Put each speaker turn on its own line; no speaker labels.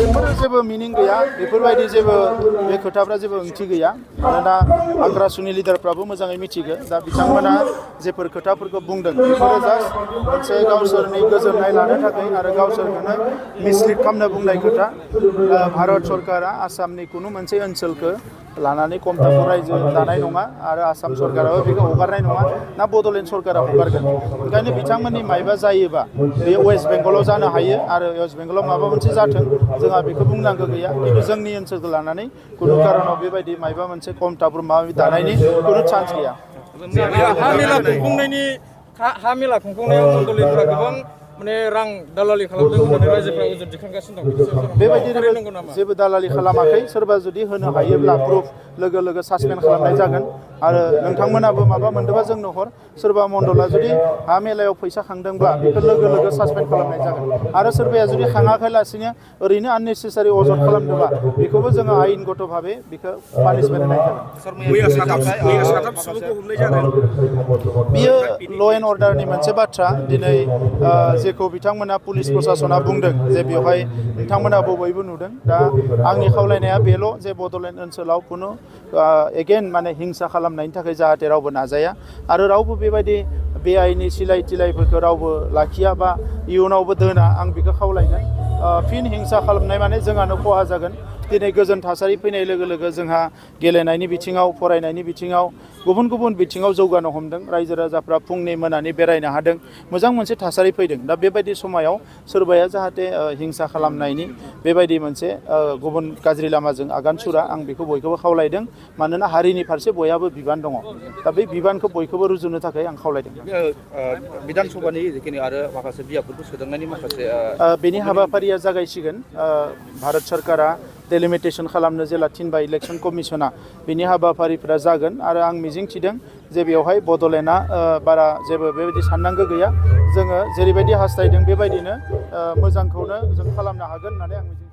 बेफोरो जेबो मिनिं गैया बेफोरबायदि जेबो बे खोथाफ्रा जेबो ओंथि गैया मानोना आग्रासुनि लिडारफ्राबो मोजाङै मिथिगो दा बिथांमोना जेफोर खोथाफोरखौ बुंदों बेफोरो जास्ट मोनसे गावसोरनि गोजोननाय लानो थाखाय आरो गावसोरखौनो मिसलिड खालामनो बुंनाय खोथा भारत सरकारा आसामनि कुनु मोनसे ओनसोलखौ लानानै कमतापुर रायजो दानाय नङा आरो आसाम सरकाराबो बेखौ हगारनाय नङा ना बड'लेण्ड सरकारा हगारगोन ओंखायनो बिथांमोननि मायबा जायोबा बे वेस्ट बेंगलाव जानो हायो आरो वेस्ट बेंगलाव माबा मोनसे जाथों जोंहा बेखौ बुंनांगौ गैया खिन्थु जोंनि ओनसोलखौ लानानै कुनु कारनाव बेबायदि मायबा मोनसे कमतापुर माबा दानायनि कुनु चान्स गैया
हा मेला खुंफुंनायाव मण्डलिफ्रा गोबां माने रां दालालि खालामदों होननानै रायजोफ्रा ओजों दिखांगासिनो दं
बेबायदि जेबो दालालि खालामाखै सोरबा जुदि होनो हायोब्ला प्रुफ लोगो लोगो सासपेन्ड खालामनाय जागोन आरो नोंथांमोनाबो माबा मोनदोंबा जोंनो हर सोरबा मण्डला जुदि हा मेलायाव फैसा खांदोंब्ला बेखौ लोगो लोगो सासपेन्ड खालामनाय जागोन आरो सोरबाया जुदि खाङाखैलासिनो ओरैनो आननेसेसारि अजद खालामदोंबा बेखौबो जोङो आयेनगत भाबै बेखौ पानिशमेन्ट होनाय जागोन बियो ल' एन्ड अर्डारनि मोनसे बाथ्रा दिनै जेखौ बिथांमोना पुलिस प्रशासना बुंदों जे बेवहाय नोंथांमोनाबो बयबो नुदों दा आंनि खावलायनाया बेल' जे बड'लेण्ड ओनसोलाव कुनु एगेन माने हिंसा खालामनायनि थाखाय जाहाथे रावबो नाजाया आरो रावबो बेबायदि बेआइनि सिलाय तिलायफोरखौ रावबो लाखिया बा इयुनावबो दोना आं बेखौ खावलायगोन फिन हिंसा खालामनाय माने जोंहानो खहा जागोन दिनै गोजोन थासारि फैनाय लोगो लोगो जोंहा गेलेनायनि बिथिङाव फरायनायनि बिथिङाव गुबुन गुबुन बिथिङाव जौगानो हमदों रायजो राजाफ्रा फुंनि मोनानि बेरायनो हादों मोजां मोनसे थासारि फैदों दा बेबायदि समायाव सोरबाया जाहाथे हिंसा खालामनायनि बेबायदि मोनसे गुबुन गाज्रि लामाजों आगान सुरा आं बेखौ बयखौबो खावलायदों मानोना हारिनि फारसे बयहाबो बिबान दङ दा बे बिबानखौ बयखौबो रुजुनो थाखाय आं खावलायदों
बिधान सभानि जिखिनि आरो माखासे बियाबफोरखौ सोदांनायनि माखासे
बेनि हाबाफारिया जागायसिगोन भारत सरकारा डेलिमिटेसन खालामनो जेला थिनबाय इलेक्सन कमिसना बिनि हाबाफारिफोरा जागोन आरो आं मिजिंथिदों जे बेवहाय बड'लेण्डआ बारा जेबो बेबायदि साननांगौ गैया जोङो जेरैबायदि हास्थायदों बेबायदिनो मोजांखौनो जों खालामनो हागोन होननानै आं मिजिं